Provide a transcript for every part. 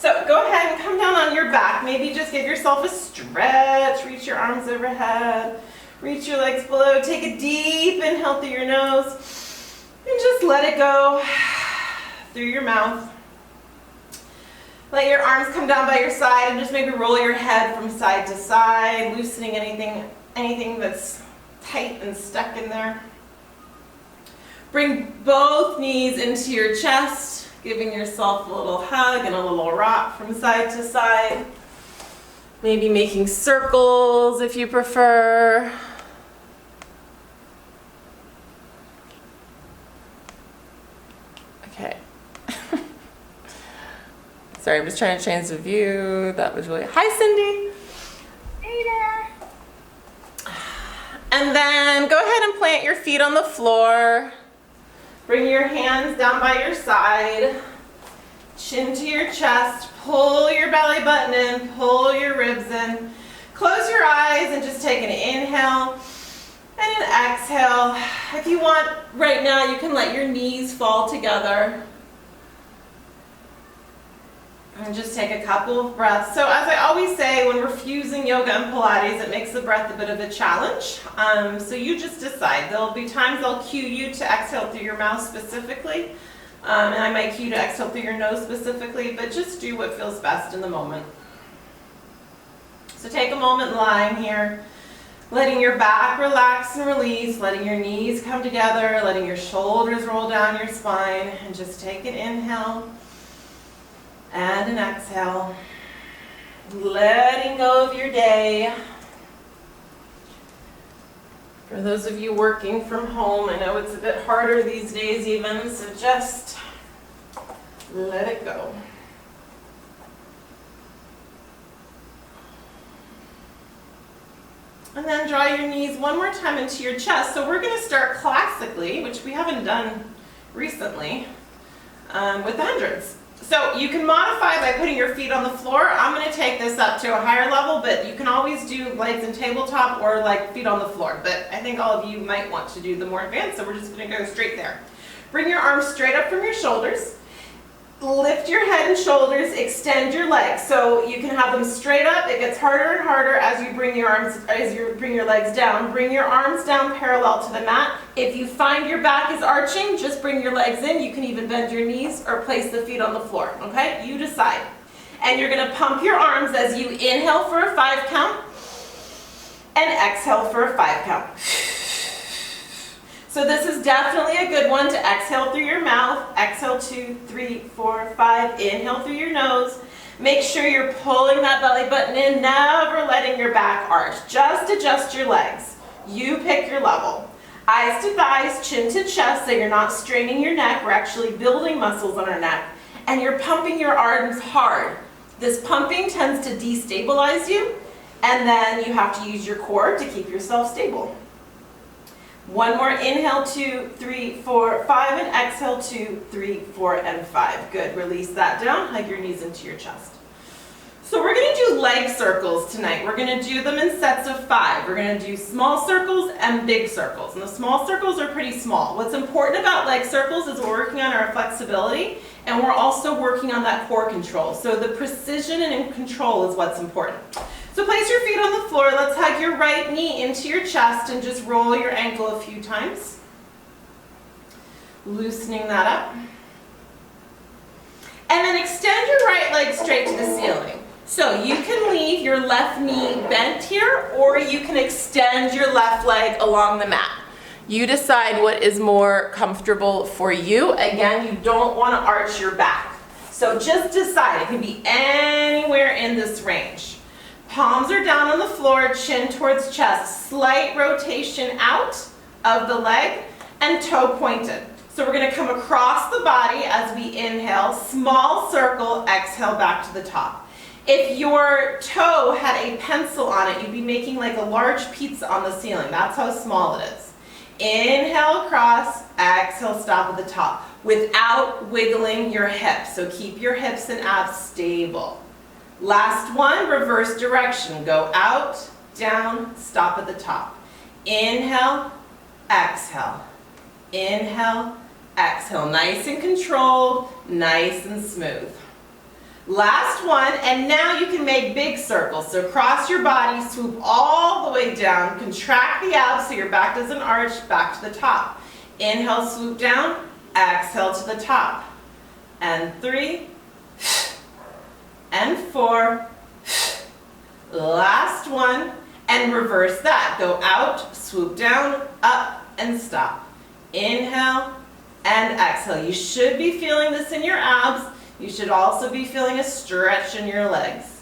So go ahead and come down on your back. Maybe just give yourself a stretch. Reach your arms overhead. Reach your legs below. Take a deep inhale through your nose. And just let it go through your mouth. Let your arms come down by your side and just maybe roll your head from side to side, loosening anything that's tight and stuck in there. Bring both knees into your chest, giving yourself a little hug and a little rock from side to side. Maybe making circles if you prefer. Okay. Sorry, I'm just trying to change the view. That was really... Hi, Cindy. Hey there. And then go ahead and plant your feet on the floor. Bring your hands down by your side. Chin to your chest. Pull your belly button in. Pull your ribs in. Close your eyes and just take an inhale and an exhale. If you want, right now, you can let your knees fall together. And just take a couple of breaths. So as I always say, when we're fusing yoga and Pilates, it makes the breath a bit of a challenge. So you just decide. There'll be times I'll cue you to exhale through your mouth specifically. And I might cue you to exhale through your nose specifically, but just do what feels best in the moment. So take a moment lying here, letting your back relax and release, letting your knees come together, letting your shoulders roll down your spine, and just take an inhale. And an exhale, letting go of your day. For those of you working from home, I know it's a bit harder these days even, so just let it go. And then draw your knees one more time into your chest. So we're going to start classically, which we haven't done recently, with the hundreds. So you can modify by putting your feet on the floor. I'm going to take this up to a higher level, but you can always do legs in tabletop or like feet on the floor. But I think all of you might want to do the more advanced, so we're just going to go straight there. Bring your arms straight up from your shoulders. Lift your head and shoulders, extend your legs. So you can have them straight up. It gets harder and harder as you bring your legs down. Bring your arms down parallel to the mat. If you find your back is arching, just bring your legs in. You can even bend your knees or place the feet on the floor, okay? You decide. And you're gonna pump your arms as you inhale for a 5 count and exhale for a 5 count. So this is definitely a good one to exhale through your mouth. Exhale 2, 3, 4, 5. Inhale through your nose. Make sure you're pulling that belly button in, never letting your back arch. Just adjust your legs. You pick your level. Eyes to thighs, chin to chest, so you're not straining your neck. We're actually building muscles on our neck. And you're pumping your arms hard. This pumping tends to destabilize you, and then you have to use your core to keep yourself stable. One more inhale, 2, 3, 4, 5, and exhale, 2, 3, 4, and 5. Good, release that down, hug your knees into your chest. So we're gonna do leg circles tonight. We're gonna do them in sets of 5. We're gonna do small circles and big circles. And the small circles are pretty small. What's important about leg circles is we're working on our flexibility, and we're also working on that core control. So the precision and control is what's important. So place your feet on the floor. Let's hug your right knee into your chest and just roll your ankle a few times. Loosening that up. And then extend your right leg straight to the ceiling. So you can leave your left knee bent here, or you can extend your left leg along the mat. You decide what is more comfortable for you. Again, you don't want to arch your back. So just decide. It can be anywhere in this range. Palms are down on the floor, chin towards chest. Slight rotation out of the leg and toe pointed. So we're going to come across the body as we inhale, small circle, exhale back to the top. If your toe had a pencil on it, you'd be making like a large pizza on the ceiling. That's how small it is. Inhale across, exhale, stop at the top without wiggling your hips. So keep your hips and abs stable. Last one, reverse direction. Go out, down, stop at the top. Inhale, exhale. Inhale, exhale. Nice and controlled, nice and smooth. Last one, and now you can make big circles. So cross your body, swoop all the way down, contract the abs so your back doesn't arch, back to the top. Inhale, swoop down, exhale to the top. And 3, and 4, last one, and reverse that. Go out, swoop down, up, and stop. Inhale, and exhale. You should be feeling this in your abs. You should also be feeling a stretch in your legs.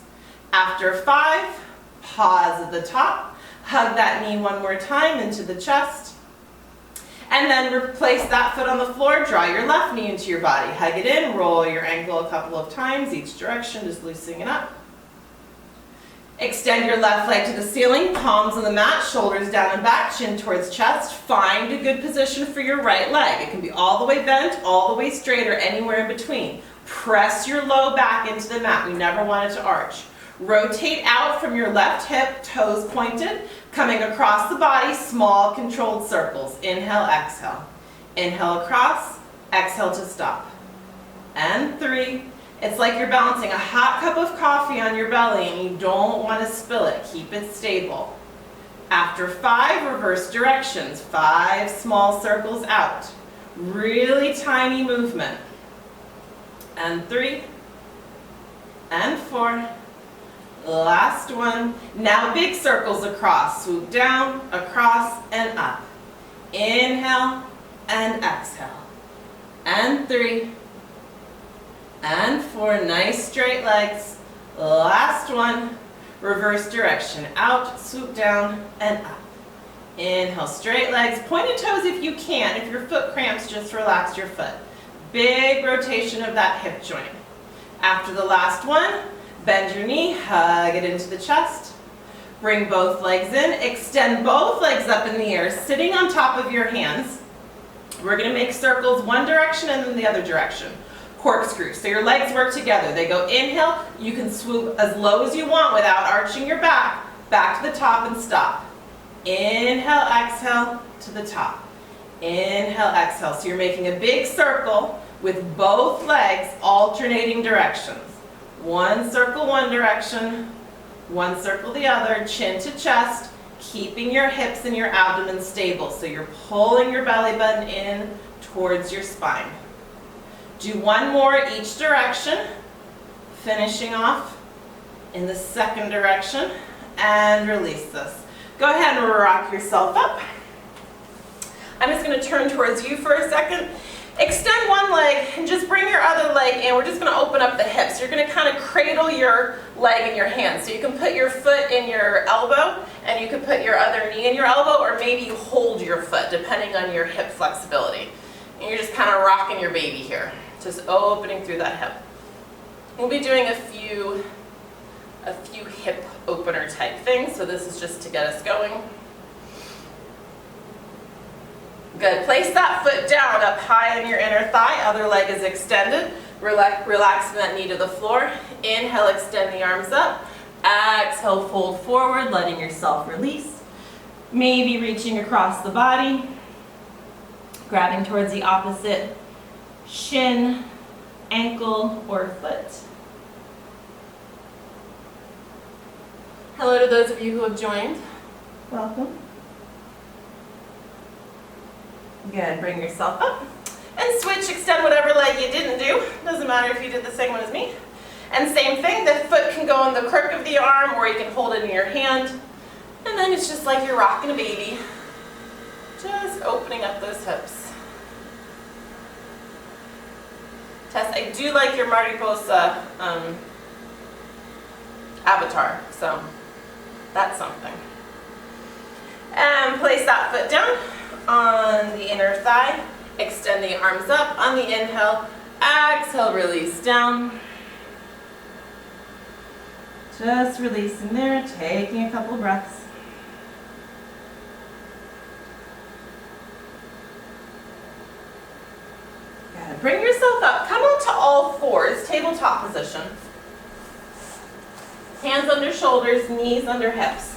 After 5, pause at the top. Hug that knee one more time into the chest. And then replace that foot on the floor. Draw your left knee into your body. Hug it in. Roll your ankle a couple of times each direction, just loosening it up. Extend your left leg to the ceiling. Palms on the mat, shoulders down and back, chin towards chest. Find a good position for your right leg. It can be all the way bent, all the way straight, or anywhere in between. Press your low back into the mat. We never want it to arch. Rotate out from your left hip, toes pointed, coming across the body, small controlled circles. Inhale, exhale. Inhale across, exhale to stop. And 3. It's like you're balancing a hot cup of coffee on your belly and you don't want to spill it. Keep it stable. After 5, reverse directions. 5 small circles out. Really tiny movement. And 3, and 4, last one. Now big circles across, swoop down, across, and up. Inhale, and exhale. And 3, and 4, nice straight legs. Last one, reverse direction, out, swoop down, and up. Inhale, straight legs, pointed toes if you can. If your foot cramps, just relax your foot. Big rotation of that hip joint. After the last one, bend your knee, hug it into the chest. Bring both legs in, extend both legs up in the air, sitting on top of your hands. We're going to make circles one direction and then the other direction. Corkscrew, so your legs work together. They go inhale, you can swoop as low as you want without arching your back to the top and stop. Inhale, exhale to the top. Inhale, exhale. So you're making a big circle with both legs alternating directions. One circle one direction, one circle the other, chin to chest, keeping your hips and your abdomen stable. So you're pulling your belly button in towards your spine. Do one more each direction, finishing off in the second direction, and release this. Go ahead and rock yourself up. I'm just going to turn towards you for a second. Extend one leg and just bring your other leg in. We're just going to open up the hips. You're going to kind of cradle your leg in your hand. So you can put your foot in your elbow and you can put your other knee in your elbow, or maybe you hold your foot depending on your hip flexibility. And you're just kind of rocking your baby here, just opening through that hip. We'll be doing a few hip opener type things. So this is just to get us going. Good. Place that foot down up high on your inner thigh. Other leg is extended. Relaxing that knee to the floor. Inhale, extend the arms up. Exhale, fold forward, letting yourself release. Maybe reaching across the body. Grabbing towards the opposite shin, ankle, or foot. Hello to those of you who have joined. Welcome. Good, bring yourself up and switch, extend whatever leg you didn't do. Doesn't matter if you did the same one as me. And same thing, the foot can go in the crook of the arm or you can hold it in your hand. And then it's just like you're rocking a baby. Just opening up those hips. Tess, I do like your Mariposa avatar, so that's something. And place that foot down on the inner thigh. Extend the arms up on the inhale. Exhale, release down. Just releasing there, taking a couple breaths. Good. Bring yourself up. Come on to all fours, tabletop position. Hands under shoulders, knees under hips.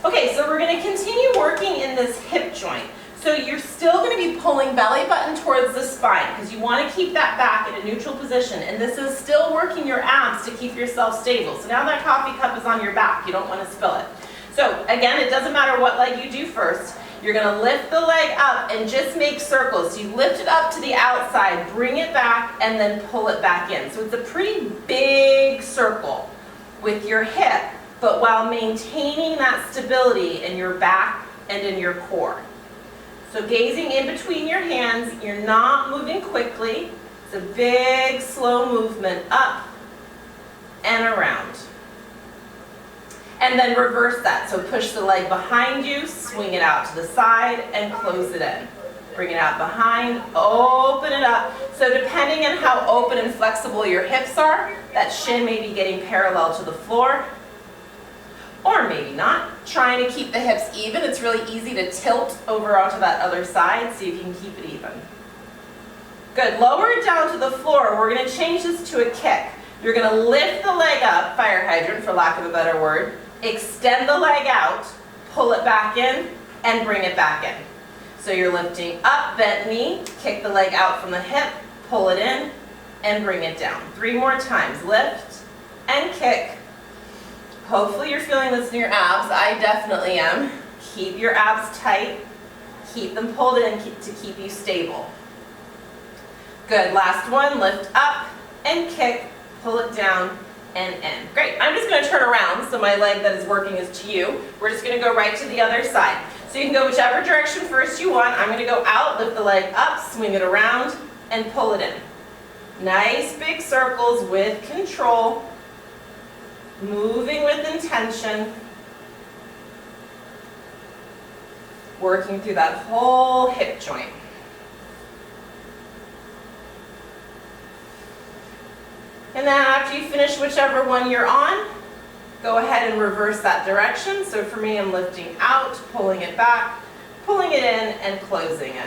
Okay, so we're going to continue working in this hip joint. So you're still going to be pulling belly button towards the spine because you want to keep that back in a neutral position, and this is still working your abs to keep yourself stable. So now that coffee cup is on your back, you don't want to spill it. So again, it doesn't matter what leg you do first. You're going to lift the leg up and just make circles. So you lift it up to the outside, bring it back, and then pull it back in. So it's a pretty big circle with your hip, but while maintaining that stability in your back and in your core. So gazing in between your hands, you're not moving quickly. It's a big, slow movement up and around. And then reverse that. So push the leg behind you, swing it out to the side, and close it in. Bring it out behind, open it up. So depending on how open and flexible your hips are, that shin may be getting parallel to the floor, or maybe not. Trying to keep the hips even. It's really easy to tilt over onto that other side. See if you can keep it even. Good. Lower it down to the floor. We're going to change this to a kick. You're going to lift the leg up, fire hydrant for lack of a better word, extend the leg out, pull it back in, and bring it back in. So you're lifting up, bent knee, kick the leg out from the hip, pull it in, and bring it down. 3 more times. Lift and kick. Hopefully you're feeling this in your abs. I definitely am. Keep your abs tight. Keep them pulled in to keep you stable. Good. Last one. Lift up and kick. Pull it down and in. Great. I'm just going to turn around so my leg that is working is to you. We're just going to go right to the other side. So you can go whichever direction first you want. I'm going to go out, lift the leg up, swing it around, and pull it in. Nice big circles with control. Moving with intention. Working through that whole hip joint. And then after you finish whichever one you're on, go ahead and reverse that direction. So for me, I'm lifting out, pulling it back, pulling it in, and closing it.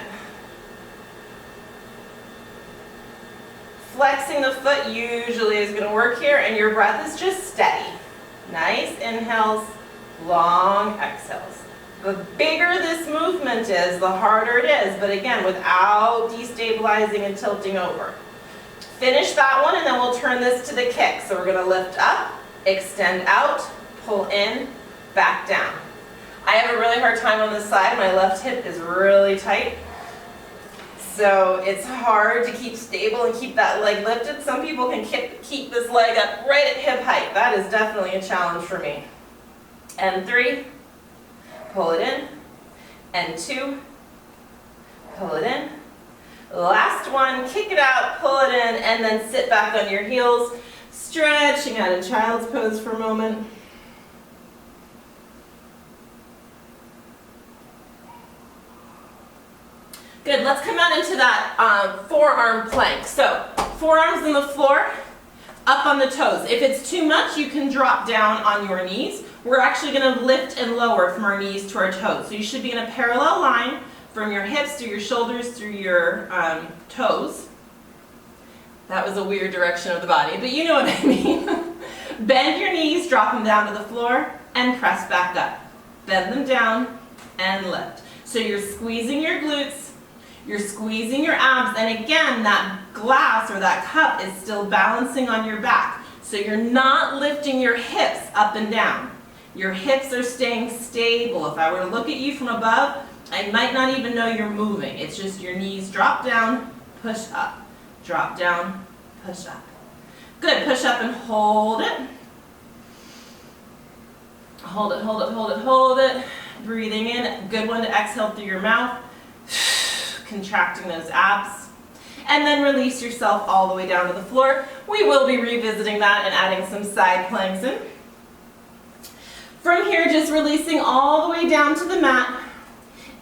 Flexing the foot usually is going to work here, and your breath is just steady. Nice inhales, long exhales. The bigger this movement is, the harder it is, but again, without destabilizing and tilting over. Finish that one, and then we'll turn this to the kick. So we're going to lift up, extend out, pull in, back down. I have a really hard time on this side. My left hip is really tight. So it's hard to keep stable and keep that leg lifted. Some people can keep this leg up right at hip height. That is definitely a challenge for me. And 3, pull it in, and 2, pull it in. Last one, kick it out, pull it in, and then sit back on your heels, stretching out in child's pose for a moment. Good, let's come out into that forearm plank. So, forearms on the floor, up on the toes. If it's too much, you can drop down on your knees. We're actually going to lift and lower from our knees to our toes. So you should be in a parallel line from your hips to your shoulders through your toes. That was a weird direction of the body, but you know what I mean. Bend your knees, drop them down to the floor, and press back up. Bend them down and lift. So you're squeezing your glutes, you're squeezing your abs, and again, that glass or that cup is still balancing on your back. So you're not lifting your hips up and down. Your hips are staying stable. If I were to look at you from above, I might not even know you're moving. It's just your knees drop down, push up. Drop down, push up. Good, push up and hold it. Hold it, hold it, hold it, hold it. Breathing in, good one to exhale through your mouth. Contracting those abs. And then release yourself all the way down to the floor. We will be revisiting that and adding some side planks in. From here, just releasing all the way down to the mat.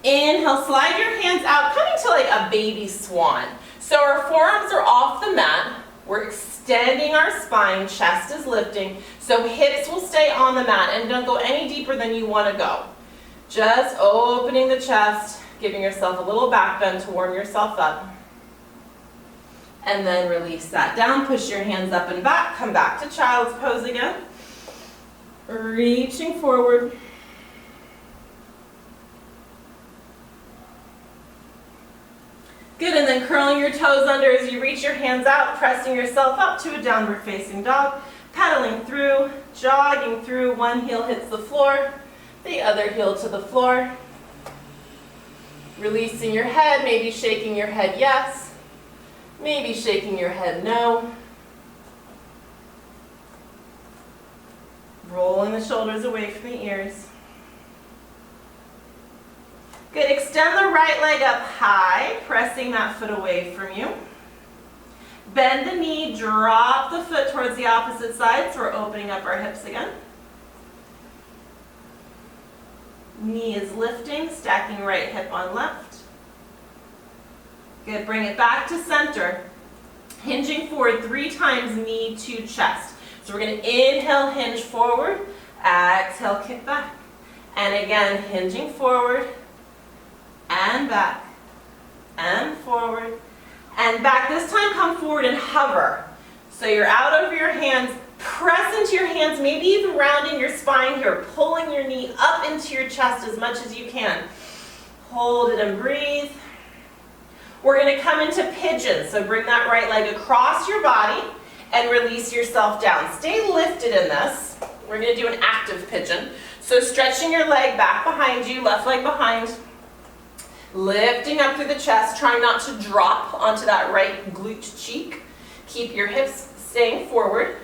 Inhale, slide your hands out, coming to like a baby swan. So our forearms are off the mat. We're extending our spine, chest is lifting. So hips will stay on the mat and don't go any deeper than you want to go. Just opening the chest, giving yourself a little back bend to warm yourself up. And then release that down, push your hands up and back, come back to child's pose again. Reaching forward. Good, and then curling your toes under as you reach your hands out, pressing yourself up to a downward facing dog, pedaling through, jogging through. One heel hits the floor, the other heel to the floor. Releasing your head, maybe shaking your head yes, maybe shaking your head no. Rolling the shoulders away from the ears. Good, extend the right leg up high, pressing that foot away from you. Bend the knee, drop the foot towards the opposite side, so we're opening up our hips again. Knee is lifting, stacking right hip on left. Good, bring it back to center. Hinging forward 3 times, knee to chest. So we're going to inhale, hinge forward, exhale, kick back. And again, hinging forward, and back, and forward, and back. This time come forward and hover. So you're out over your hands, press into your hands, maybe even rounding your spine here, pulling your knee up into your chest as much as you can. Hold it and breathe. We're going to come into pigeon, so bring that right leg across your body and release yourself down. Stay lifted in this. We're going to do an active pigeon. So stretching your leg back behind you, left leg behind, lifting up through the chest, trying not to drop onto that right glute cheek. Keep your hips staying forward.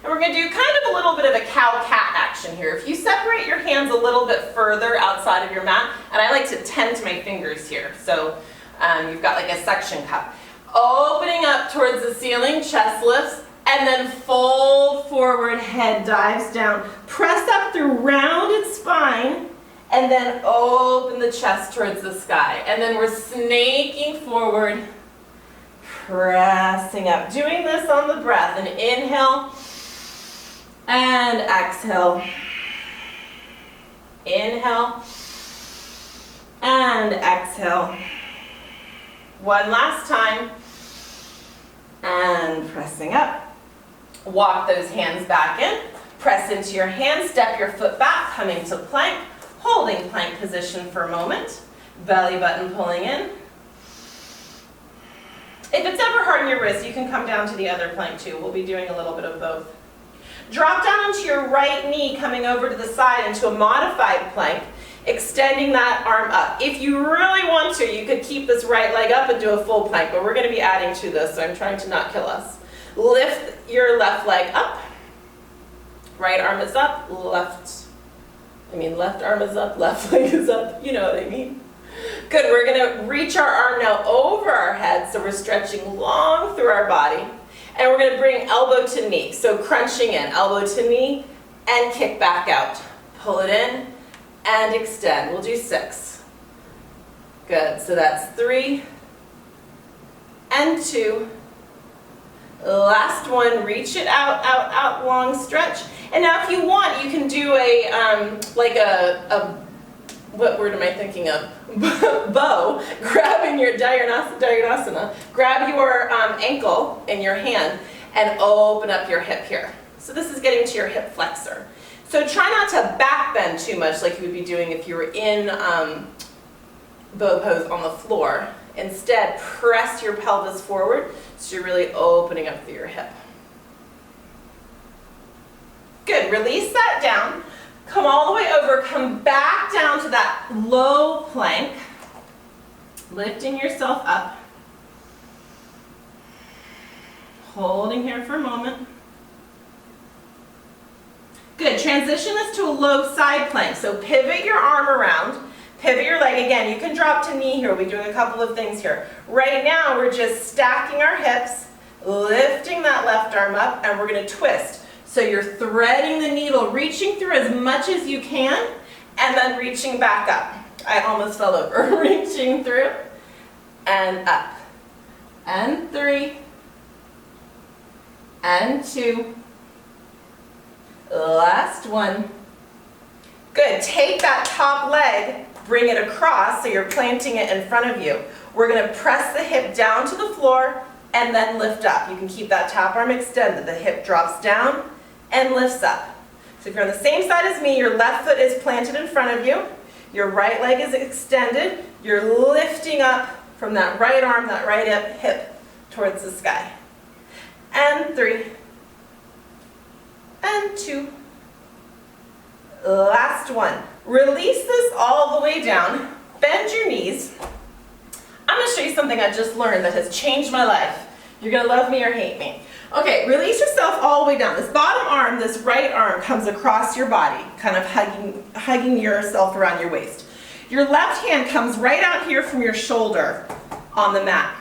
And we're going to do kind of a little bit of a cow-cat action here. If you separate your hands a little bit further outside of your mat, and I like to tend to my fingers here, so you've got like a suction cup. Opening up towards the ceiling, chest lifts, and then fold forward, head dives down. Press up through rounded spine, and then open the chest towards the sky. And then we're snaking forward, pressing up. Doing this on the breath. And inhale, and exhale. Inhale, and exhale. One last time. And pressing up. Walk those hands back in. Press into your hands, step your foot back, coming to plank. Holding plank position for a moment. Belly button pulling in. If it's ever hard in your wrist, you can come down to the other plank too. We'll be doing a little bit of both. Drop down onto your right knee, coming over to the side into a modified plank, extending that arm up. If you really want to, you could keep this right leg up and do a full plank, but we're going to be adding to this, so I'm trying to not kill us. Lift your left leg up. Right arm is up, left arm is up, left leg is up, you know what I mean. Good, we're going to reach our arm now over our head, so we're stretching long through our body. And we're going to bring elbow to knee, so crunching in, elbow to knee, and kick back out. Pull it in, and extend. We'll do 6. Good, so that's 3, and 2. Last one, reach it out, out, out, long stretch. And now if you want, you can do what word am I thinking of? Bow, grabbing your Dharana, grab your ankle in your hand and open up your hip here. So this is getting to your hip flexor. So try not to back bend too much like you would be doing if you were in bow pose on the floor. Instead, press your pelvis forward so you're really opening up through your hip. Good, release that down. Come all the way over, come back down to that low plank, lifting yourself up. Holding here for a moment. Good, transition this to a low side plank. So pivot your arm around, pivot your leg. Again, you can drop to knee here. We'll be doing a couple of things here. Right now, we're just stacking our hips, lifting that left arm up, and we're going to twist. So you're threading the needle, reaching through as much as you can, and then reaching back up. I almost fell over. Reaching through, and up. And 3, and 2. Last one. Good, take that top leg, bring it across so you're planting it in front of you. We're going to press the hip down to the floor and then lift up. You can keep that top arm extended. The hip drops down and lifts up. So if you're on the same side as me, your left foot is planted in front of you, your right leg is extended, you're lifting up from that right arm, that right hip towards the sky. And 3. And 2. Last one. Release this all the way down. Bend your knees. I'm going to show you something I just learned that has changed my life. You're going to love me or hate me. Okay, release yourself all the way down. This bottom arm, this right arm comes across your body, kind of hugging yourself around your waist. Your left hand comes right out here from your shoulder on the mat.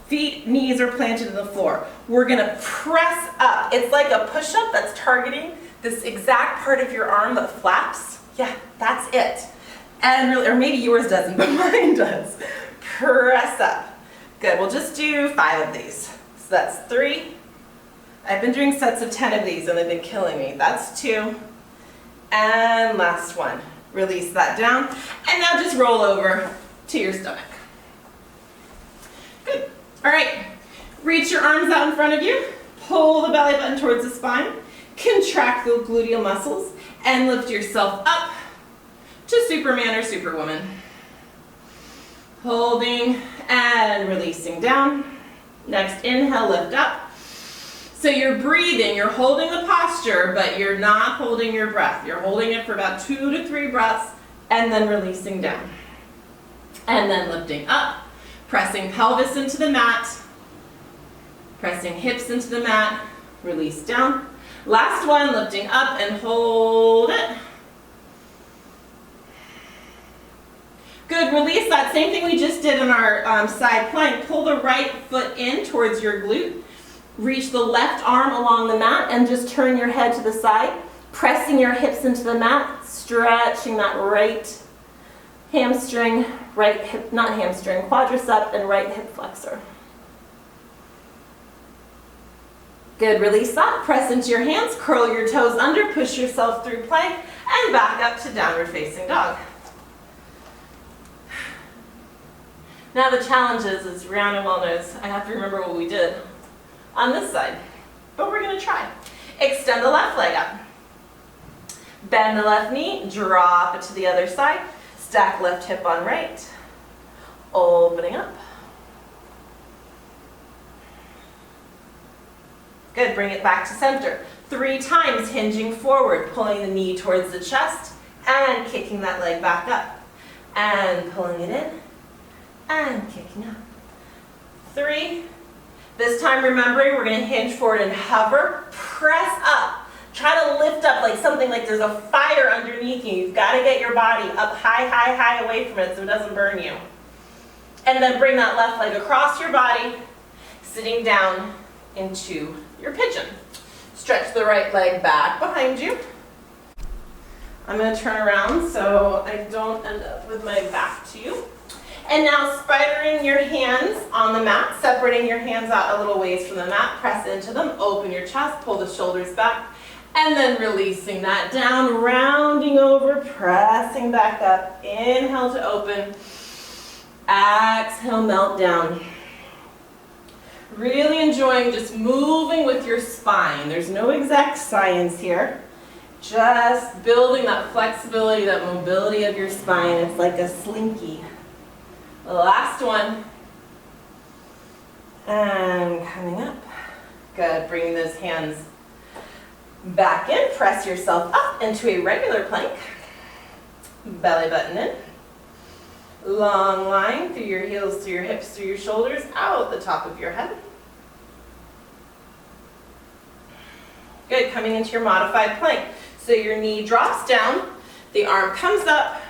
Feet, knees are planted in the floor. We're going to press up. It's like a push-up that's targeting this exact part of your arm that flaps. Yeah, that's it. And really, or maybe yours doesn't, but mine does. Press up. Good, we'll just do 5 of these. So that's 3. I've been doing sets of 10 of these and they've been killing me. That's 2. And last one. Release that down. And now just roll over to your stomach. Good. All right. Reach your arms out in front of you. Pull the belly button towards the spine. Contract the gluteal muscles and lift yourself up to Superman or Superwoman. Holding and releasing down. Next inhale, lift up. So you're breathing, you're holding the posture, but you're not holding your breath. You're holding it for about 2 to 3 breaths and then releasing down. And then lifting up, pressing pelvis into the mat, pressing hips into the mat, release down. Last one, lifting up and hold it. Good, release that same thing we just did in our side plank. Pull the right foot in towards your glute. Reach the left arm along the mat and just turn your head to the side, pressing your hips into the mat, stretching that right hamstring, right hip, not hamstring, quadricep and right hip flexor. Good, release that, press into your hands, curl your toes under, push yourself through plank, and back up to downward facing dog. Now the challenge is, as Rihanna well knows, I have to remember what we did on this side, but we're going to try. Extend the left leg up. Bend the left knee, drop it to the other side, stack left hip on right, opening up. Good, bring it back to center. 3 times, hinging forward, pulling the knee towards the chest, and kicking that leg back up. And pulling it in, and kicking up. 3. This time remembering we're going to hinge forward and hover, press up. Try to lift up like something like there's a fire underneath you. You've got to get your body up high, high, high away from it so it doesn't burn you. And then bring that left leg across your body, sitting down into your pigeon. Stretch the right leg back behind you. I'm going to turn around so I don't end up with my back to you. And now spidering your hands on the mat, separating your hands out a little ways from the mat, press into them, open your chest, pull the shoulders back, and then releasing that down, rounding over, pressing back up. Inhale to open, exhale, melt down. Really enjoying just moving with your spine. There's no exact science here. Just building that flexibility, that mobility of your spine. It's like a slinky. Last one. And coming up. Good. Bringing those hands back in. Press yourself up into a regular plank. Belly button in. Long line through your heels, through your hips, through your shoulders, out the top of your head. Good. Coming into your modified plank. So your knee drops down, the arm comes up,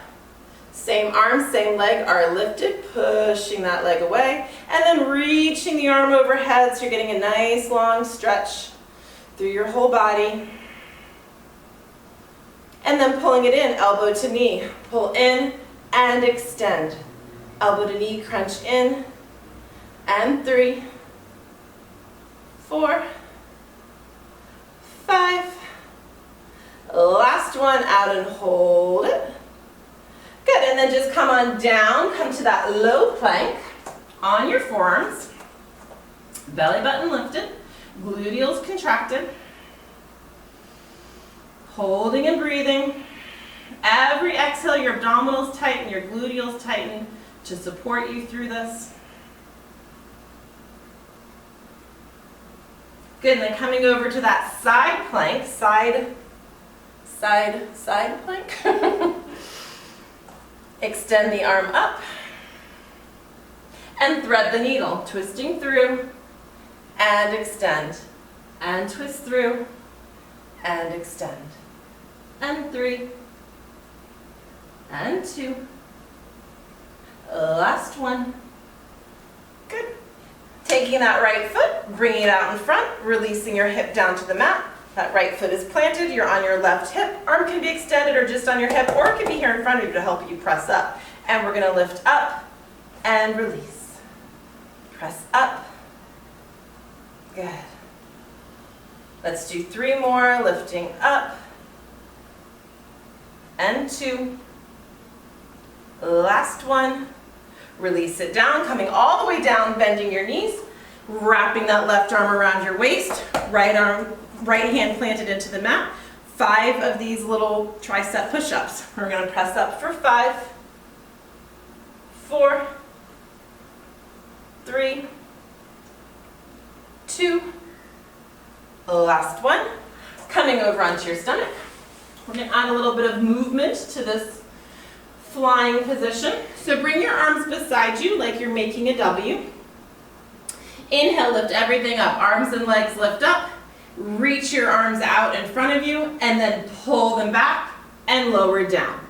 same arm, same leg are lifted, pushing that leg away, and then reaching the arm overhead so you're getting a nice long stretch through your whole body. And then pulling it in, elbow to knee. Pull in and extend. Elbow to knee, crunch in, and 3, 4, 5. Last one, out and hold it. Good, and then just come on down, come to that low plank on your forearms. Belly button lifted, gluteals contracted. Holding and breathing. Every exhale, your abdominals tighten, your gluteals tighten to support you through this. Good, and then coming over to that side plank, side plank. Extend the arm up and thread the needle, twisting through and extend, and twist through and extend, and 3, and 2, last one. Good. Taking that right foot, bringing it out in front, releasing your hip down to the mat. That right foot is planted, you're on your left hip. Arm can be extended or just on your hip, or it can be here in front of you to help you press up. And we're gonna lift up and release. Press up. Good. Let's do 3 more, lifting up. And 2. Last one. Release it down, coming all the way down, bending your knees, wrapping that left arm around your waist, right hand planted into the mat. 5 of these little tricep push-ups. We're going to press up for 5, 4, 3, 2, last one. Coming over onto your stomach. We're going to add a little bit of movement to this flying position. So bring your arms beside you like you're making a W. Inhale, lift everything up. Arms and legs lift up. Reach your arms out in front of you and then pull them back and lower down.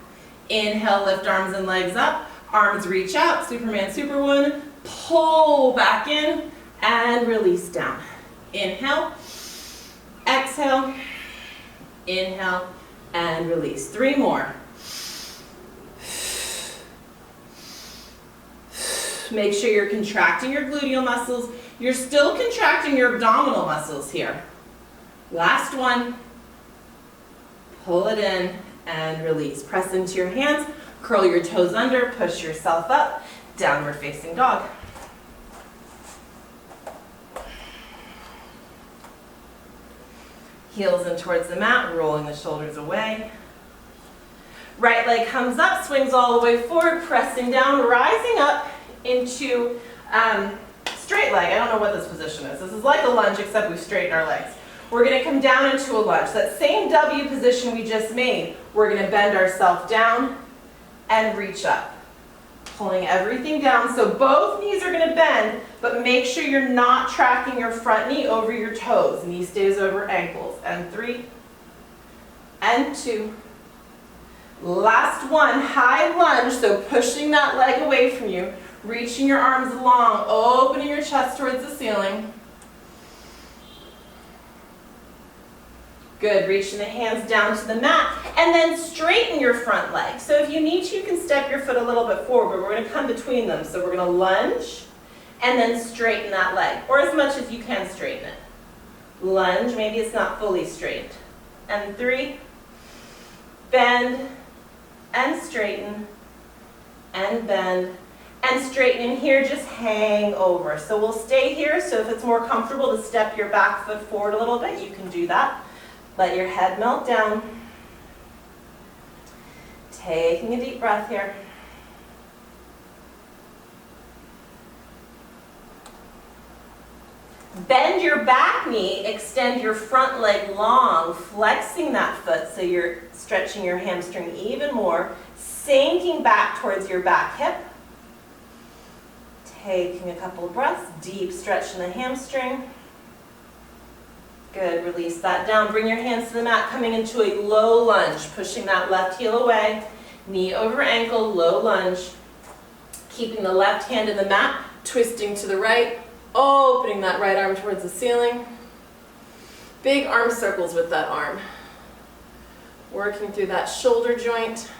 Inhale, lift arms and legs up. Arms reach out, Superman, Superwoman. Pull back in and release down. Inhale, exhale, inhale, and release. 3 more. Make sure you're contracting your gluteal muscles. You're still contracting your abdominal muscles here. Last one. Pull it in and release. Press into your hands, curl your toes under, push yourself up, downward facing dog. Heels in towards the mat, rolling the shoulders away. Right leg comes up, swings all the way forward, pressing down, rising up into straight leg. I don't know what this position is. This is like a lunge except we've straightened our legs. We're going to come down into a lunge. That same W position we just made, we're going to bend ourselves down and reach up. Pulling everything down. So both knees are going to bend, but make sure you're not tracking your front knee over your toes. Knee stays over ankles. And 3, and 2. Last one, high lunge, so pushing that leg away from you. Reaching your arms long, opening your chest towards the ceiling. Good, reaching the hands down to the mat, and then straighten your front leg. So if you need to, you can step your foot a little bit forward, but we're going to come between them. So we're going to lunge, and then straighten that leg, or as much as you can straighten it. Lunge, maybe it's not fully straight. And 3, bend, and straighten, and bend, and straighten. In here, just hang over. So we'll stay here, so if it's more comfortable to step your back foot forward a little bit, you can do that. Let your head melt down. Taking a deep breath here. Bend your back knee, extend your front leg long, flexing that foot so you're stretching your hamstring even more, sinking back towards your back hip. Taking a couple of breaths, deep stretch in the hamstring. Good, release that down. Bring your hands to the mat, coming into a low lunge, pushing that left heel away, knee over ankle, low lunge. Keeping the left hand in the mat, twisting to the right, opening that right arm towards the ceiling. Big arm circles with that arm. Working through that shoulder joint.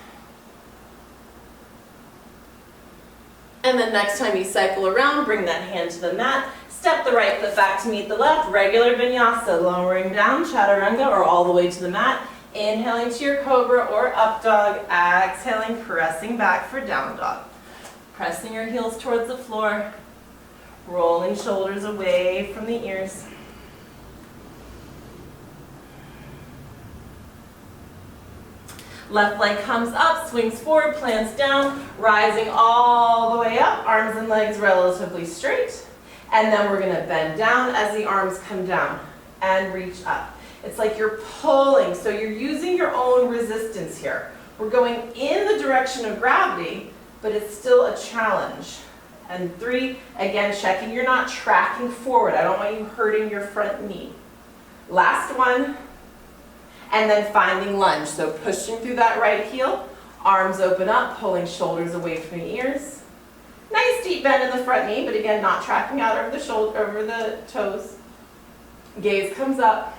And then next time you cycle around, bring that hand to the mat. Step the right foot back to meet the left. Regular vinyasa, lowering down, chaturanga, or all the way to the mat. Inhaling to your cobra or up dog. Exhaling, pressing back for down dog. Pressing your heels towards the floor. Rolling shoulders away from the ears. Left leg comes up, swings forward, plants down, rising all the way up, arms and legs relatively straight. And then we're going to bend down as the arms come down. and reach up. It's like you're pulling, so you're using your own resistance here. We're going in the direction of gravity, but it's still a challenge. And 3, again, checking you're not tracking forward. I don't want you hurting your front knee. Last one, and then finding lunge. So pushing through that right heel, arms open up, pulling shoulders away from the ears. Nice deep bend in the front knee, but again, not tracking out over the shoulder, over the toes. Gaze comes up.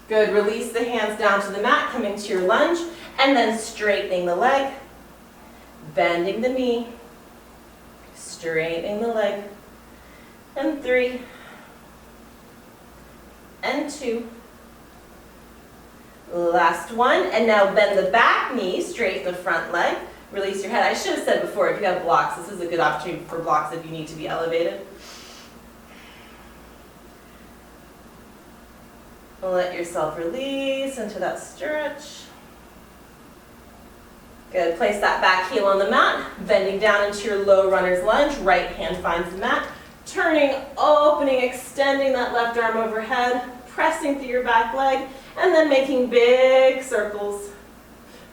Good, release the hands down to the mat, coming to your lunge, and then straightening the leg, bending the knee, straightening the leg, and 3, and 2. Last one, and now bend the back knee, straighten the front leg, release your head. I should have said before, if you have blocks, this is a good opportunity for blocks if you need to be elevated. Let yourself release into that stretch. Good, place that back heel on the mat, bending down into your low runner's lunge, right hand finds the mat, turning, opening, extending that left arm overhead, pressing through your back leg, and then making big circles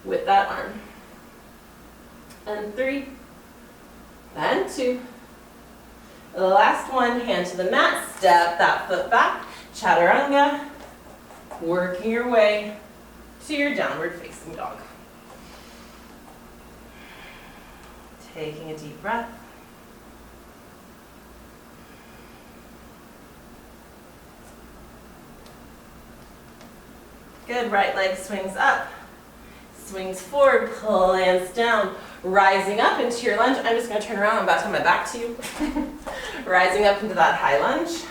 with that arm. And 3, and 2. The last one, hand to the mat, step that foot back, chaturanga, working your way to your downward facing dog. Taking a deep breath. Good, right leg swings up, swings forward, plants down, rising up into your lunge. I'm just going to turn around, I'm about to have my back to you. Rising up into that high lunge.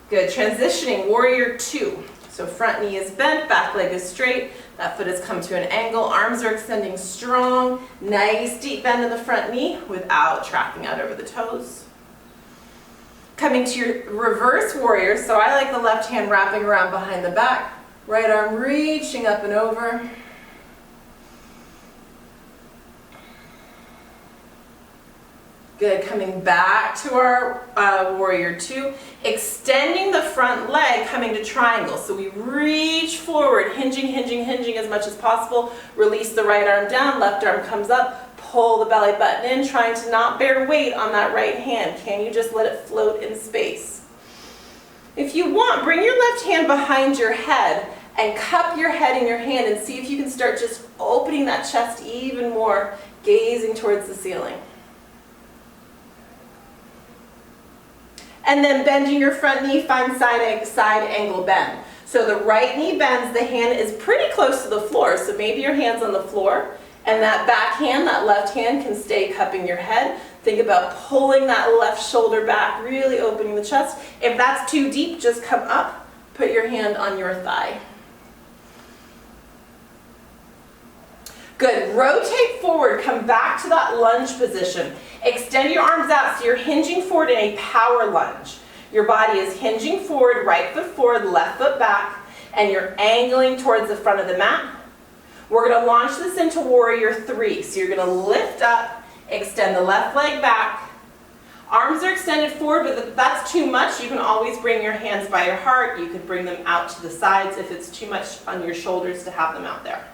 Good, transitioning, warrior 2. So front knee is bent, back leg is straight, that foot has come to an angle, arms are extending strong, nice deep bend in the front knee without tracking out over the toes. Coming to your reverse warrior, so I like the left hand wrapping around behind the back, right arm reaching up and over. Good, coming back to our warrior 2, extending the front leg, coming to triangle. So we reach forward, hinging, hinging, hinging as much as possible. Release the right arm down, left arm comes up, pull the belly button in, trying to not bear weight on that right hand. Can you just let it float in space? If you want, bring your left hand behind your head and cup your head in your hand and see if you can start just opening that chest even more, gazing towards the ceiling. And then bending your front knee, find side angle bend. So the right knee bends, the hand is pretty close to the floor, so maybe your hand's on the floor, and that back hand, that left hand can stay cupping your head. Think about pulling that left shoulder back, really opening the chest. If that's too deep, just come up, put your hand on your thigh. Good, rotate forward, come back to that lunge position. Extend your arms out so you're hinging forward in a power lunge. Your body is hinging forward, right foot forward, left foot back, and you're angling towards the front of the mat. We're going to launch this into warrior 3. So you're going to lift up, extend the left leg back. Arms are extended forward, but if that's too much, you can always bring your hands by your heart. You could bring them out to the sides if it's too much on your shoulders to have them out there.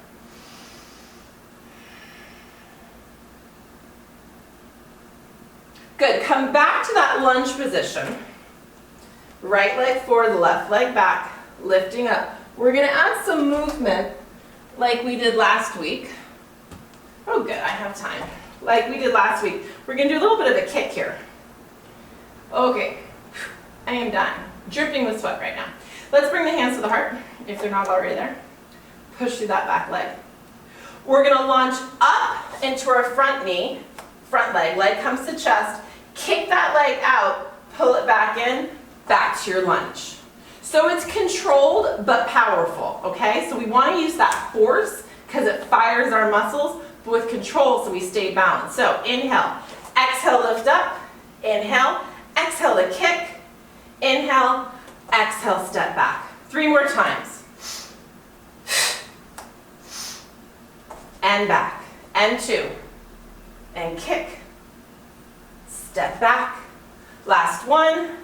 Good, come back to that lunge position. Right leg forward, left leg back, lifting up. We're gonna add some movement like we did last week. Oh good, I have time. Like we did last week. We're gonna do a little bit of a kick here. Okay, I am dying, dripping with sweat right now. Let's bring the hands to the heart, if they're not already there. Push through that back leg. We're gonna launch up into our front knee, front leg comes to chest, kick that leg out, pull it back in, back to your lunge. So it's controlled but powerful, okay? So we want to use that force because it fires our muscles, but with control so we stay balanced. So inhale, exhale, lift up, inhale, exhale to kick, inhale, exhale, step back. 3 more times. And back, and 2, and kick, step back, last 1,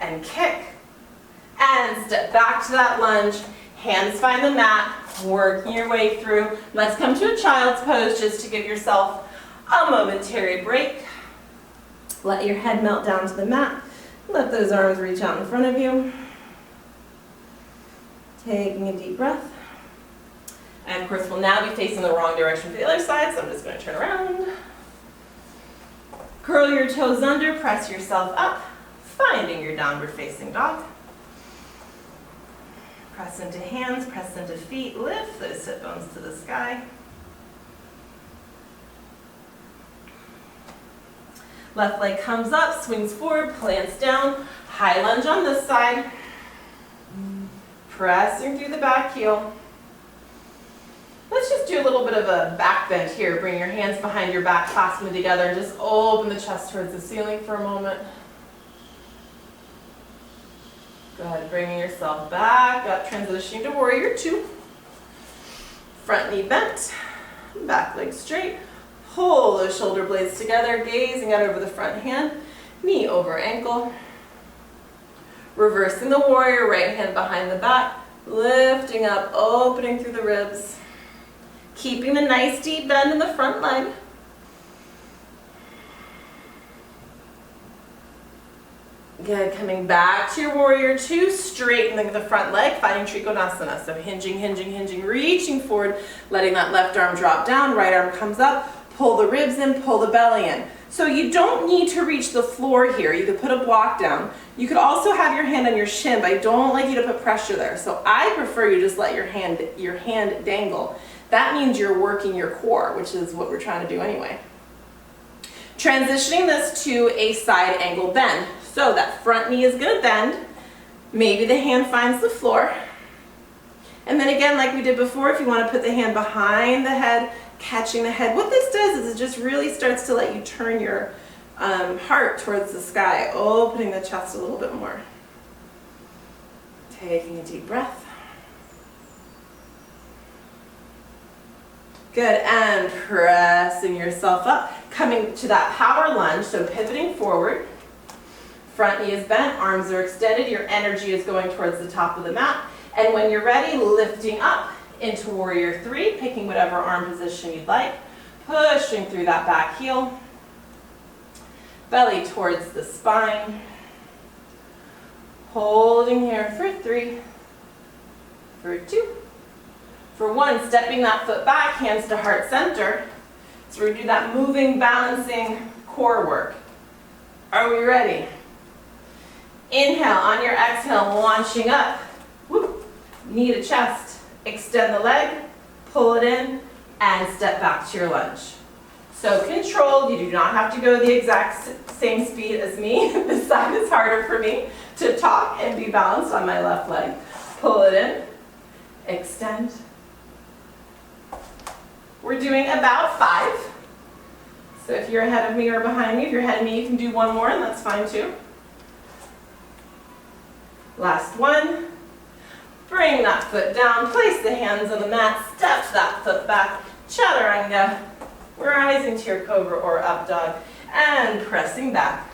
and kick. And step back to that lunge. Hands find the mat, working your way through. Let's come to a child's pose just to give yourself a momentary break. Let your head melt down to the mat. Let those arms reach out in front of you. Taking a deep breath. And of course, we'll now be facing the wrong direction for the other side, so I'm just going to turn around. Curl your toes under, press yourself up, finding your downward facing dog. Press into hands, press into feet, lift those hip bones to the sky. Left leg comes up, swings forward, plants down, high lunge on this side. Pressing through the back heel. Let's just do a little bit of a back bend here. Bring your hands behind your back, clasp them together. Just open the chest towards the ceiling for a moment. Go ahead, bringing yourself back up, transitioning to warrior two. Front knee bent, back leg straight. Pull those shoulder blades together, gazing out over the front hand, knee over ankle. Reversing the warrior, right hand behind the back, lifting up, opening through the ribs. Keeping the nice deep bend in the front leg. Good, coming back to your warrior two, straightening the front leg, finding Trikonasana. So hinging, hinging, hinging, reaching forward, letting that left arm drop down, right arm comes up, pull the ribs in, pull the belly in. So you don't need to reach the floor here. You could put a block down. You could also have your hand on your shin, but I don't like you to put pressure there. So I prefer you just let your hand dangle. That means you're working your core, which is what we're trying to do anyway. Transitioning this to a side angle bend. So that front knee is going to bend. Maybe the hand finds the floor. And then again, like we did before, if you want to put the hand behind the head, catching the head, what this does is it just really starts to let you turn your heart towards the sky, opening the chest a little bit more. Taking a deep breath. Good, and pressing yourself up, coming to that power lunge, so pivoting forward. Front knee is bent, arms are extended, your energy is going towards the top of the mat. And when you're ready, lifting up into warrior three, picking whatever arm position you'd like, pushing through that back heel. Belly towards the spine. Holding here for three, for two, for one, stepping that foot back, hands to heart center. So we're going to do that moving, balancing core work. Are we ready? Inhale, on your exhale, launching up. Woo. Knee to chest. Extend the leg, pull it in, and step back to your lunge. So controlled, you do not have to go the exact same speed as me. This side is harder for me to talk and be balanced on my left leg. Pull it in, extend. We're doing about 5. So if you're ahead of me or behind me, if you're ahead of me, you can do one more, and that's fine too. Last one. Bring that foot down, place the hands on the mat, step that foot back, chaturanga, rising to your cobra or up dog, and pressing back,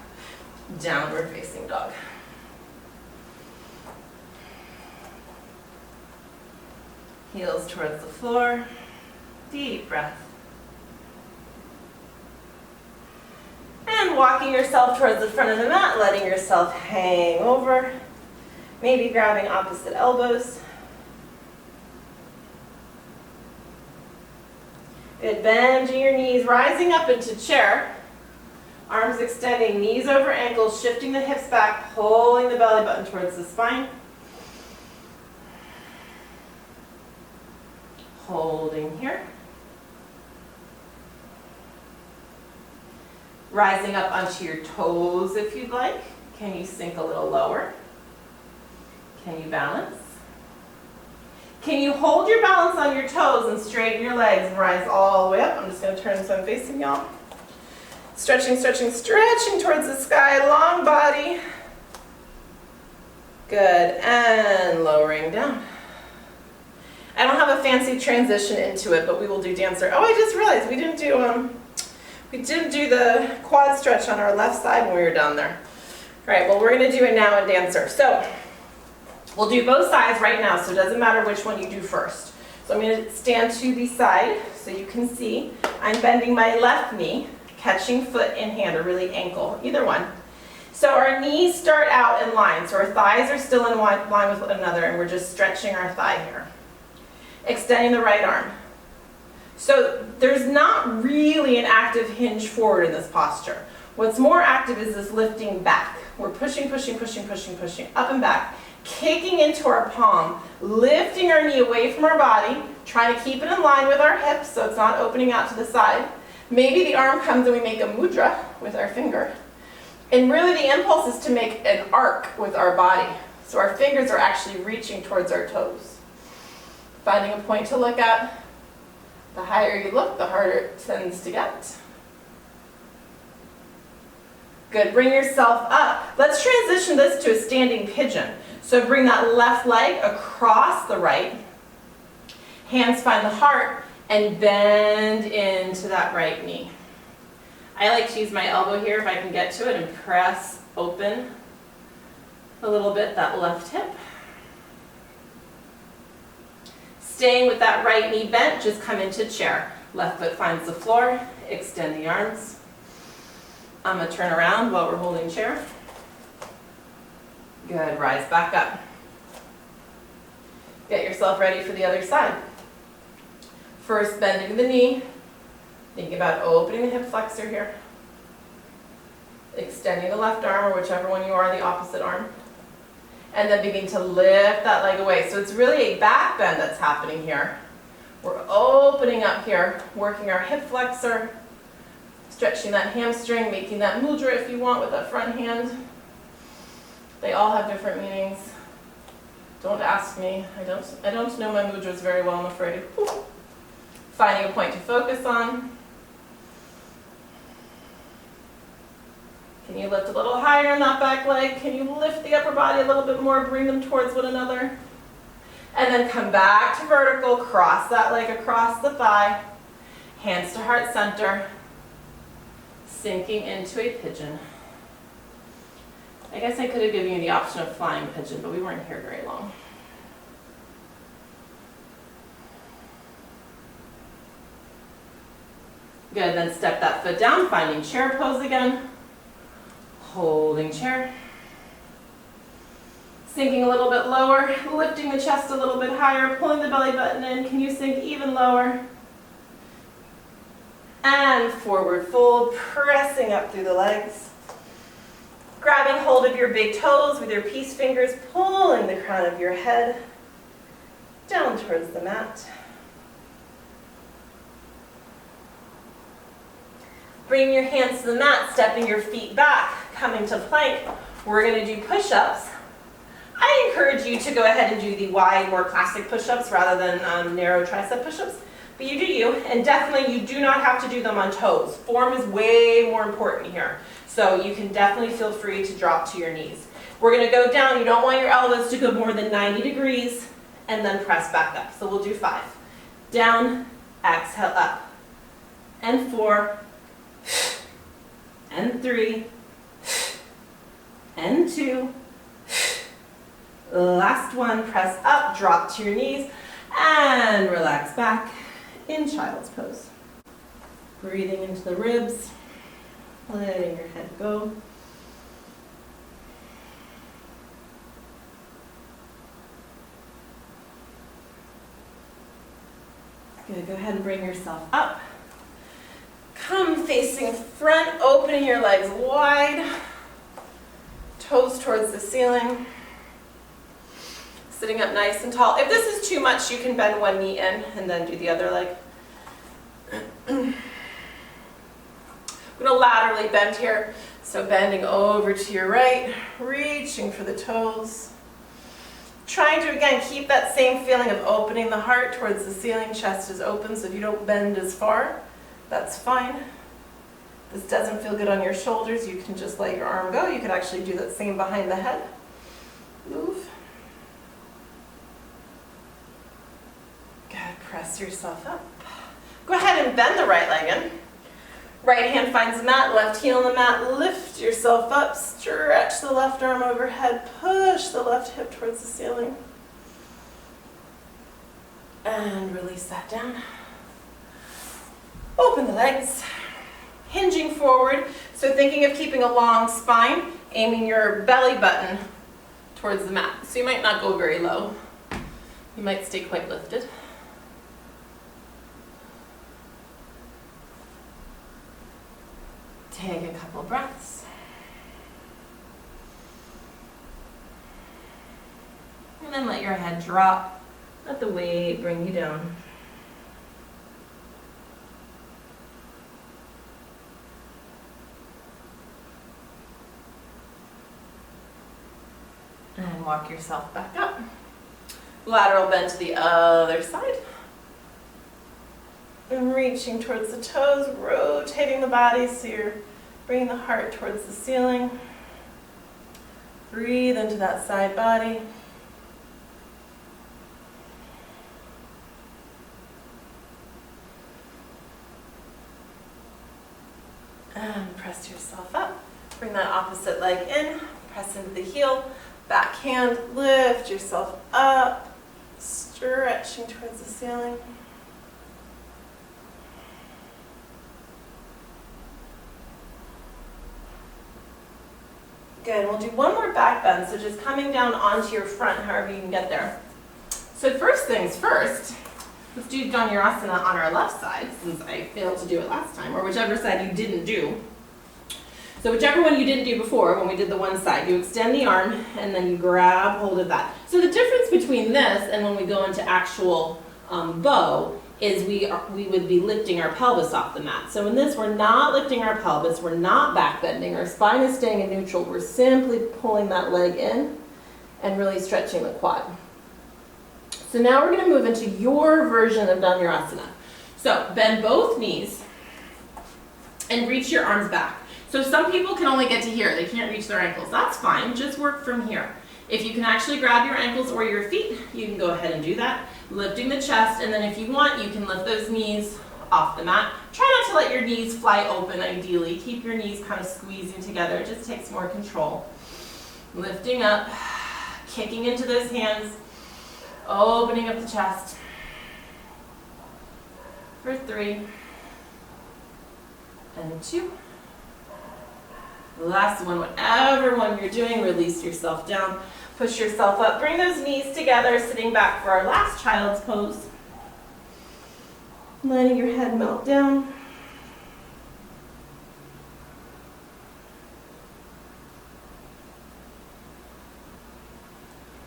downward facing dog. Heels towards the floor, deep breath. And walking yourself towards the front of the mat, letting yourself hang over. Maybe grabbing opposite elbows. Good, bending your knees, rising up into chair. Arms extending, knees over ankles, shifting the hips back, pulling the belly button towards the spine. Holding here. Rising up onto your toes if you'd like. Can you sink a little lower? Can you balance? Can you hold your balance on your toes and straighten your legs and rise all the way up? I'm just going to turn so I'm facing y'all. Stretching, stretching, stretching towards the sky, long body. Good, and lowering down. I don't have a fancy transition into it, but we will do dancer. Oh, I just realized we didn't do the quad stretch on our left side when we were down there. right, well, we're gonna do it now in dancer. So we'll do both sides right now, so it doesn't matter which one you do first. So I'm gonna stand to the side so you can see. I'm bending my left knee, catching foot and hand, or really ankle, either one. So our knees start out in line, so our thighs are still in line with one another, and we're just stretching our thigh here. Extending the right arm. So there's not really an active hinge forward in this posture. What's more active is this lifting back. We're pushing, pushing, pushing, pushing, pushing, up and back, kicking into our palm, lifting our knee away from our body, trying to keep it in line with our hips so it's not opening out to the side. Maybe the arm comes and we make a mudra with our finger. And really the impulse is to make an arc with our body. So our fingers are actually reaching towards our toes. Finding a point to look at. The higher you look, the harder it tends to get. Good, bring yourself up. Let's transition this to a standing pigeon. So bring that left leg across the right. Hands find the heart and bend into that right knee. I like to use my elbow here if I can get to it and press open a little bit that left hip. Staying with that right knee bent, just come into chair. Left foot finds the floor, extend the arms. I'm going to turn around while we're holding chair. Good, rise back up. Get yourself ready for the other side. First, bending the knee. Think about opening the hip flexor here. Extending the left arm, or whichever one you are, the opposite arm. And then begin to lift that leg away. So it's really a back bend that's happening here. We're opening up here, working our hip flexor, stretching that hamstring, making that mudra if you want with that front hand. They all have different meanings. Don't ask me. I don't know my mudras very well, I'm afraid. Finding a point to focus on. Can you lift a little higher in that back leg? Can you lift the upper body a little bit more, bring them towards one another? And then come back to vertical, cross that leg across the thigh, hands to heart center, sinking into a pigeon. I guess I could have given you the option of flying pigeon, but we weren't here very long. Good, then step that foot down, finding chair pose again. Holding chair. Sinking a little bit lower, lifting the chest a little bit higher, pulling the belly button in. Can you sink even lower? And forward fold, pressing up through the legs. Grabbing hold of your big toes with your peace fingers, pulling the crown of your head down towards the mat. Bring your hands to the mat, stepping your feet back, coming to plank. We're going to do push-ups. I encourage you to go ahead and do the wide, more classic push-ups rather than narrow tricep push-ups. But you do you, and definitely you do not have to do them on toes. Form is way more important here. So you can definitely feel free to drop to your knees. We're going to go down. You don't want your elbows to go more than 90 degrees, and then press back up. So we'll do 5. Down, exhale up. And 4. And 3. And 2. Last one, press up, drop to your knees, and relax back in child's pose. Breathing into the ribs, letting your head go. Good, go ahead and bring yourself up. Come facing front, opening your legs wide, toes towards the ceiling. Sitting up nice and tall. If this is too much, you can bend one knee in and then do the other leg. I'm going to laterally bend here. So bending over to your right, reaching for the toes. Trying to, again, keep that same feeling of opening the heart towards the ceiling. Chest is open, so if you don't bend as far, that's fine. This doesn't feel good on your shoulders, you can just let your arm go. You could actually do that same behind the head. Move. Good, press yourself up. Go ahead and bend the right leg in. Right hand finds the mat, left heel on the mat. Lift yourself yourself up, stretch the left arm overhead, push the left hip towards the ceiling. And release that down. Open the legs, hinging forward. So thinking of keeping a long spine, aiming your belly button towards the mat. So you might not go very low. You might stay quite lifted. Take a couple breaths. And then let your head drop. Let the weight bring you down. And walk yourself back up. Lateral bend to the other side. And reaching towards the toes, rotating the body so you're bringing the heart towards the ceiling. Breathe into that side body. And press yourself up. Bring that opposite leg in. Press into the heel. Back hand, lift yourself up. Stretching towards the ceiling. Good, we'll do one more back bend, so just coming down onto your front, however you can get there. So first things first, let's do Dhanurasana on our left side, since I failed to do it last time, or whichever side you didn't do. So whichever one you didn't do before, when we did the one side, you extend the arm, and then you grab hold of that. So the difference between this and when we go into actual bow is we would be lifting our pelvis off the mat. So in this, we're not lifting our pelvis, we're not back bending, our spine is staying in neutral, we're simply pulling that leg in and really stretching the quad. So now we're going to move into your version of Dhanurasana. So bend both knees and reach your arms back. So some people can only get to here, they can't reach their ankles. That's fine, just work from here. If you can actually grab your ankles or your feet, you can go ahead and do that. Lifting the chest, and then if you want, you can lift those knees off the mat. Try not to let your knees fly open, ideally. Keep your knees kind of squeezing together. It just takes more control. Lifting up, kicking into those hands, opening up the chest. For 3, and 2. Last one, whatever one you're doing, release yourself down. Push yourself up. Bring those knees together, sitting back for our last child's pose. Letting your head melt down.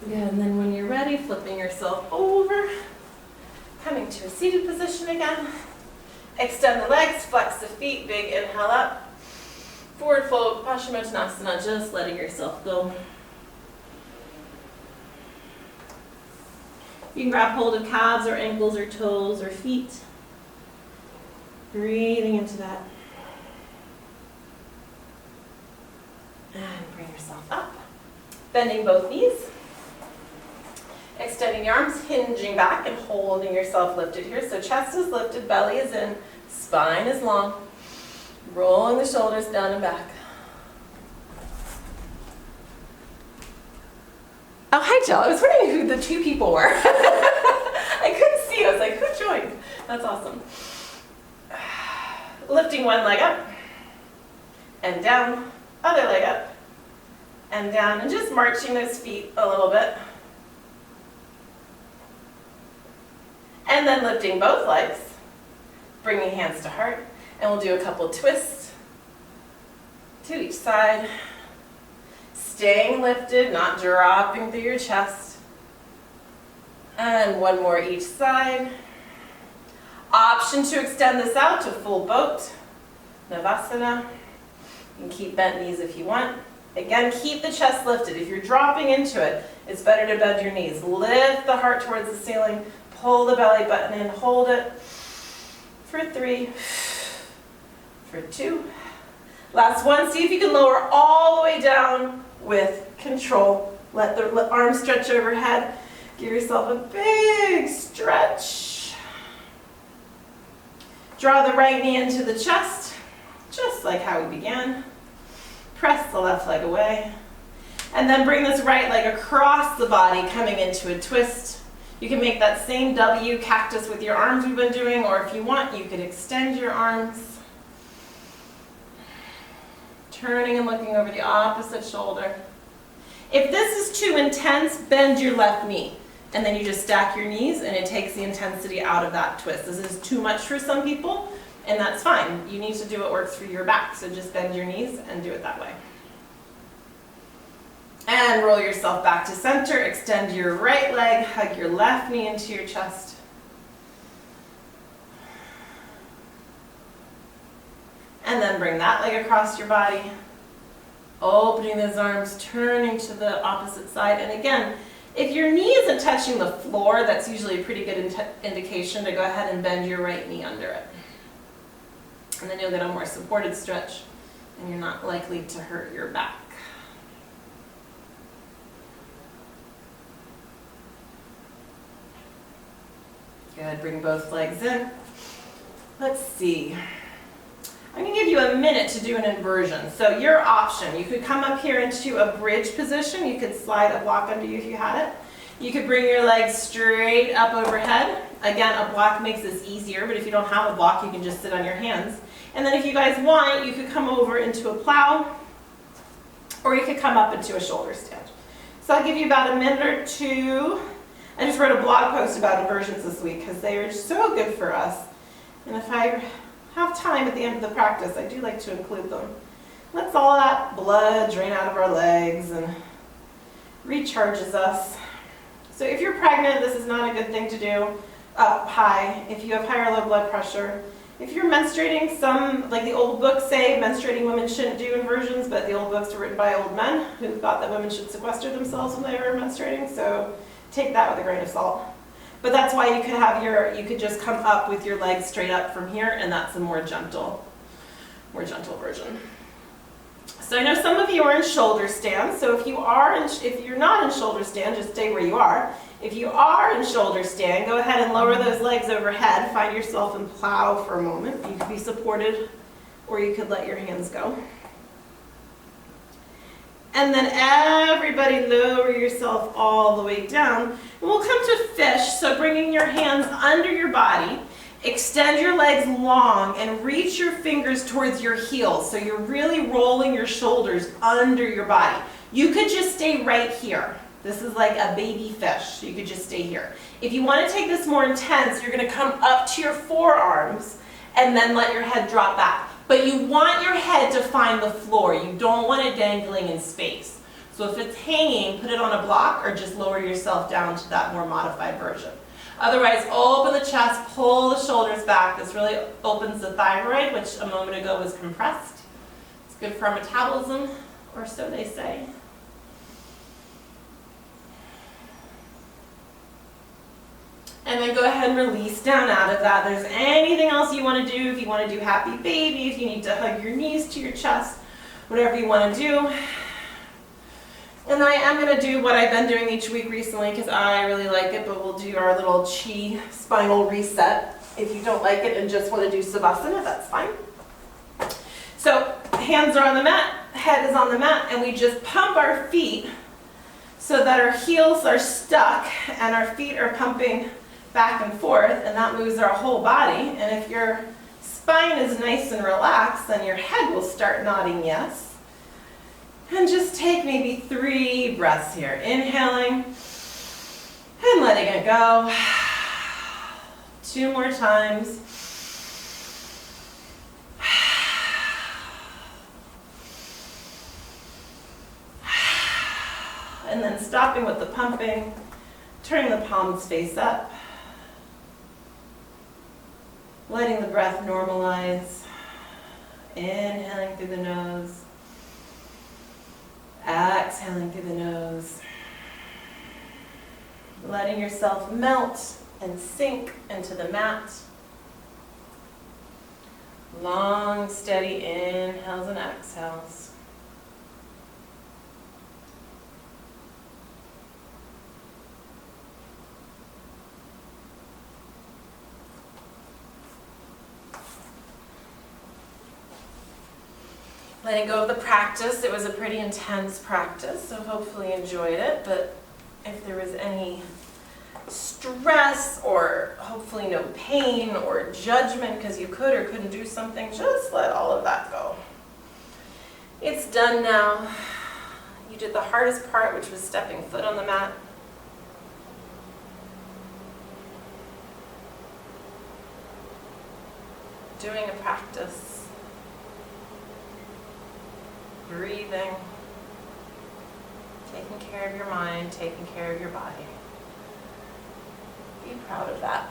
Good, and then when you're ready, flipping yourself over. Coming to a seated position again. Extend the legs, flex the feet, big inhale up. Forward fold, Paschimottanasana, just letting yourself go. You can grab hold of calves or ankles or toes or feet. Breathing into that. And bring yourself up. Bending both knees. Extending the arms, hinging back and holding yourself lifted here. So chest is lifted, belly is in, spine is long. Rolling the shoulders down and back. Oh, hi Jill. I was wondering who the two people were. I couldn't see. I was like, who joined? That's awesome. Lifting one leg up and down, other leg up and down, and just marching those feet a little bit. And then lifting both legs, bringing hands to heart. And we'll do a couple twists to each side. Staying lifted, not dropping through your chest. And one more each side. Option to extend this out to full boat. Navasana. You can keep bent knees if you want. Again, keep the chest lifted. If you're dropping into it, it's better to bend your knees. Lift the heart towards the ceiling. Pull the belly button in. Hold it. For 3. For 2. Last one. See if you can lower all the way down with control. Let the arms stretch overhead. Give yourself a big stretch. Draw the right knee into the chest, just like how we began. Press the left leg away. And then bring this right leg across the body, coming into a twist. You can make that same W cactus with your arms we've been doing, or if you want, you could extend your arms. Turning and looking over the opposite shoulder. If this is too intense, bend your left knee. And then you just stack your knees and it takes the intensity out of that twist. This is too much for some people, and that's fine. You need to do what works for your back, so just bend your knees and do it that way. And roll yourself back to center. Extend your right leg, hug your left knee into your chest. And then bring that leg across your body. Opening those arms, turning to the opposite side. And again, if your knee isn't touching the floor, that's usually a pretty good indication to go ahead and bend your right knee under it. And then you'll get a more supported stretch, and you're not likely to hurt your back. Good, bring both legs in. Let's see. I'm going to give you a minute to do an inversion. So your option, you could come up here into a bridge position. You could slide a block under you if you had it. You could bring your legs straight up overhead. Again, a block makes this easier, but if you don't have a block, you can just sit on your hands. And then if you guys want, you could come over into a plow, or you could come up into a shoulder stand. So I'll give you about a minute or two. I just wrote a blog post about inversions this week because they are so good for us. And if I have time at the end of the practice, I do like to include them. Lets all that blood drain out of our legs and recharges us. So if you're pregnant, this is not a good thing to do up high. If you have high or low blood pressure. If you're menstruating, some, like the old books say, menstruating women shouldn't do inversions, but the old books were written by old men who thought that women should sequester themselves when they were menstruating, so take that with a grain of salt. But that's why you could have you could just come up with your legs straight up from here, and that's a more gentle version. So I know some of you are in shoulder stand, so if you're not in shoulder stand, just stay where you are. If you are in shoulder stand, go ahead and lower those legs overhead. Find yourself in plow for a moment. You could be supported, or you could let your hands go. And then everybody lower yourself all the way down. And we'll come to fish, so bringing your hands under your body, extend your legs long and reach your fingers towards your heels. So you're really rolling your shoulders under your body. You could just stay right here. This is like a baby fish, so you could just stay here. If you want to take this more intense, you're going to come up to your forearms and then let your head drop back. But you want your head to find the floor. You don't want it dangling in space. So if it's hanging, put it on a block or just lower yourself down to that more modified version. Otherwise, open the chest, pull the shoulders back. This really opens the thyroid, which a moment ago was compressed. It's good for our metabolism, or so they say. And then go ahead and release down out of that. There's anything else you want to do. If you want to do happy baby, if you need to hug your knees to your chest, whatever you want to do. And I am going to do what I've been doing each week recently because I really like it, but we'll do our little chi spinal reset. If you don't like it and just want to do savasana, that's fine. So hands are on the mat, head is on the mat, and we just pump our feet so that our heels are stuck and our feet are pumping back and forth, and that moves our whole body. And if your spine is nice and relaxed, then your head will start nodding yes. And just take maybe 3 breaths here. Inhaling and letting it go. 2 more times. And then stopping with the pumping, turning the palms face up. Letting the breath normalize. Inhaling through the nose. Exhaling through the nose. Letting yourself melt and sink into the mat. Long, steady inhales and exhales. letting go of the practice. It was a pretty intense practice, so hopefully you enjoyed it. But if there was any stress or hopefully no pain or judgment because you could or couldn't do something, just let all of that go. It's done now. You did the hardest part, which was stepping foot on the mat. Doing a practice. Breathing. Taking care of your mind, taking care of your body. Be proud of that.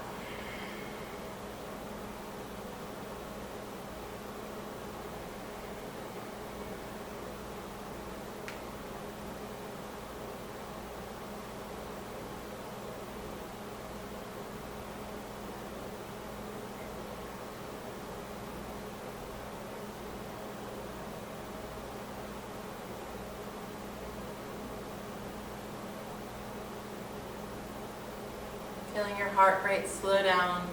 Feeling your heart rate slow down.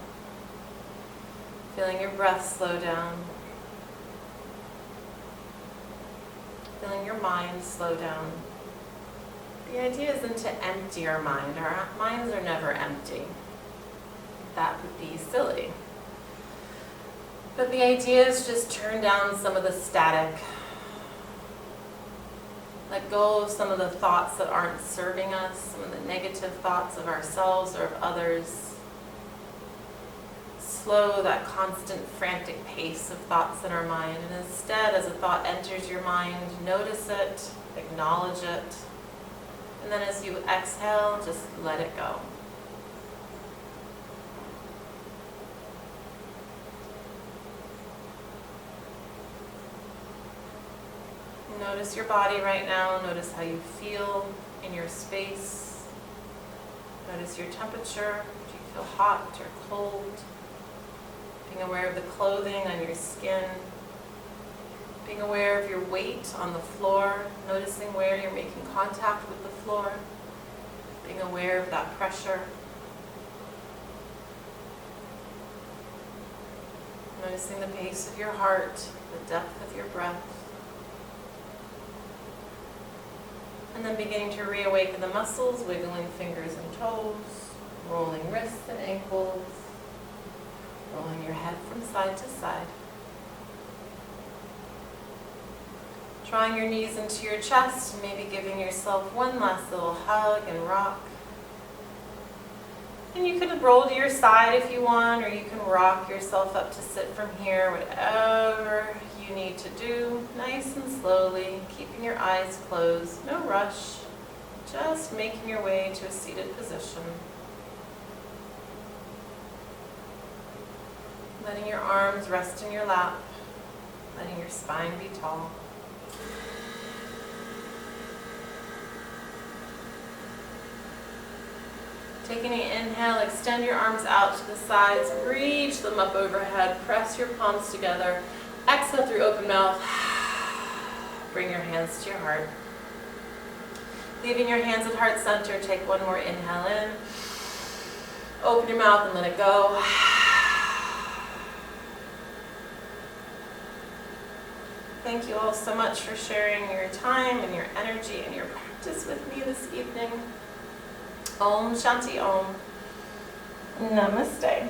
Feeling your breath slow down. Feeling your mind slow down. The idea isn't to empty our mind. Our minds are never empty. That would be silly. But the idea is just turn down some of the static. Let go of some of the thoughts that aren't serving us, some of the negative thoughts of ourselves or of others. Slow that constant frantic pace of thoughts in our mind, and instead, as a thought enters your mind, notice it, acknowledge it, and then as you exhale, just let it go. Notice your body right now. Notice how you feel in your space. Notice your temperature. Do you feel hot or cold? Being aware of the clothing on your skin. Being aware of your weight on the floor. Noticing where you're making contact with the floor. Being aware of that pressure. Noticing the pace of your heart, the depth of your breath. And then beginning to reawaken the muscles, wiggling fingers and toes, rolling wrists and ankles, rolling your head from side to side. Drawing your knees into your chest, and maybe giving yourself one last little hug and rock. And you can roll to your side if you want, or you can rock yourself up to sit from here, whatever you need to do, nice and slowly, keeping your eyes closed, no rush, just making your way to a seated position. Letting your arms rest in your lap, letting your spine be tall. Taking an inhale, extend your arms out to the sides, reach them up overhead, press your palms together. Exhale through open mouth. Bring your hands to your heart. Leaving your hands at heart center, take one more inhale in. Open your mouth and let it go. Thank you all so much for sharing your time and your energy and your practice with me this evening. Om Shanti Om. Namaste.